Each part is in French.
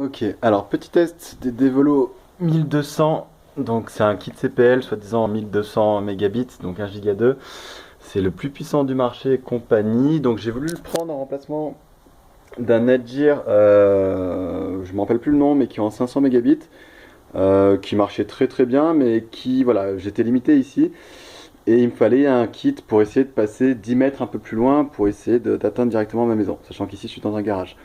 Ok, alors petit test des Devolo 1200. Donc c'est un kit CPL, soi-disant 1200 mégabits, donc 1 giga 2. C'est le plus puissant du marché compagnie. Donc j'ai voulu le prendre en remplacement d'un Netgear, je ne me rappelle plus le nom, mais qui est en 500 mégabits, qui marchait très très bien, mais qui, voilà, j'étais limité ici. Et il me fallait un kit pour essayer de passer 10 mètres un peu plus loin pour essayer d'atteindre directement ma maison, sachant qu'ici je suis dans un garage.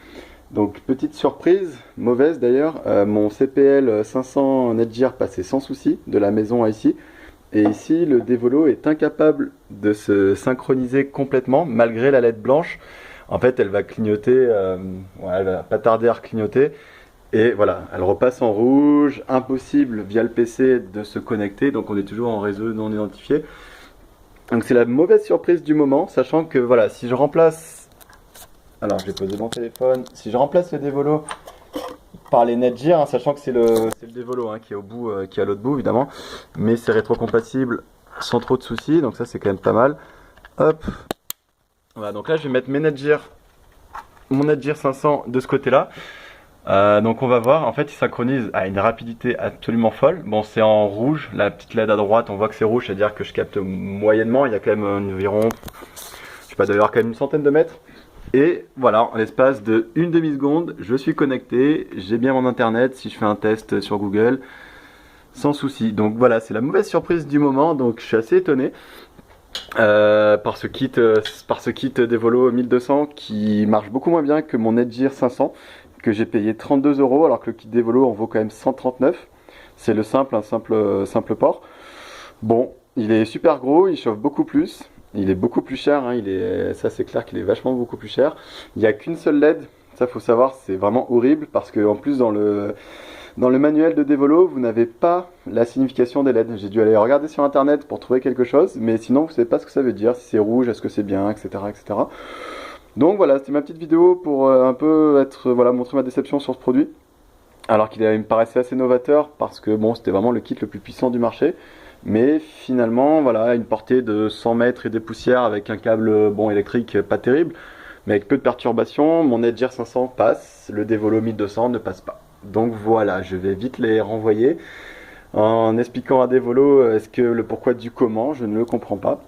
Donc petite surprise, mauvaise d'ailleurs, mon CPL 500 Netgear passait sans souci de la maison à ici. Et ici, le Devolo est incapable de se synchroniser complètement malgré la LED blanche. En fait, elle va clignoter, ouais, elle va pas tarder à clignoter. Et voilà, elle repasse en rouge, impossible via le PC de se connecter, donc on est toujours en réseau non identifié. Donc c'est la mauvaise surprise du moment, sachant que voilà, si je remplace, alors je vais poser mon téléphone, si je remplace le Devolo par les Netgear, hein, sachant que c'est le Devolo hein, qui est au bout, qui est à l'autre bout évidemment, mais c'est rétrocompatible sans trop de soucis, donc ça c'est quand même pas mal. Hop, voilà, donc là je vais mettre mon Netgear 500 de ce côté-là. Donc on va voir, en fait il synchronise à une rapidité absolument folle. Bon, c'est en rouge, la petite LED à droite, on voit que c'est rouge, c'est-à-dire que je capte moyennement, il y a quand même environ, je sais pas, d'ailleurs quand même une centaine de mètres. Et voilà, en l'espace de une demi-seconde, je suis connecté, j'ai bien mon internet si je fais un test sur Google, sans souci. Donc voilà, c'est la mauvaise surprise du moment, donc je suis assez étonné par ce kit Devolo 1200 qui marche beaucoup moins bien que mon Netgear 500 que j'ai payé 32 euros alors que le kit Devolo en vaut quand même 139. C'est le simple, un simple port. Bon, il est super gros, il chauffe beaucoup plus. Il est beaucoup plus cher, hein, ça c'est clair qu'il est vachement beaucoup plus cher. Il n'y a qu'une seule LED, ça faut savoir, c'est vraiment horrible parce que en plus dans le manuel de Devolo, vous n'avez pas la signification des LED. J'ai dû aller regarder sur internet pour trouver quelque chose, mais sinon vous ne savez pas ce que ça veut dire, si c'est rouge, est-ce que c'est bien, etc., etc. Donc voilà, c'était ma petite vidéo pour un peu voilà, montrer ma déception sur ce produit. Alors il me paraissait assez novateur parce que bon, c'était vraiment le kit le plus puissant du marché. Mais finalement, voilà, une portée de 100 mètres et des poussières avec un câble bon électrique pas terrible, mais avec peu de perturbations, mon Netgear 500 passe, le Devolo 1200 ne passe pas. Donc voilà, je vais vite les renvoyer en expliquant à Devolo est-ce que le pourquoi du comment, je ne le comprends pas.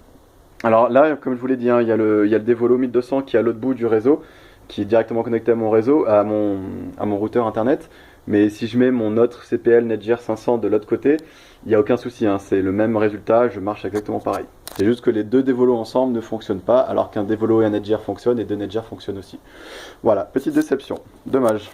Alors là, comme je vous l'ai dit, hein, il y a le Devolo 1200 qui est à l'autre bout du réseau, qui est directement connecté à mon réseau, à mon routeur internet. Mais si je mets mon autre CPL Netgear 500 de l'autre côté, il n'y a aucun souci, hein, c'est le même résultat, je marche exactement pareil. C'est juste que les deux Devolo ensemble ne fonctionnent pas, alors qu'un Devolo et un Netgear fonctionnent et deux Netgear fonctionnent aussi. Voilà, petite déception, dommage.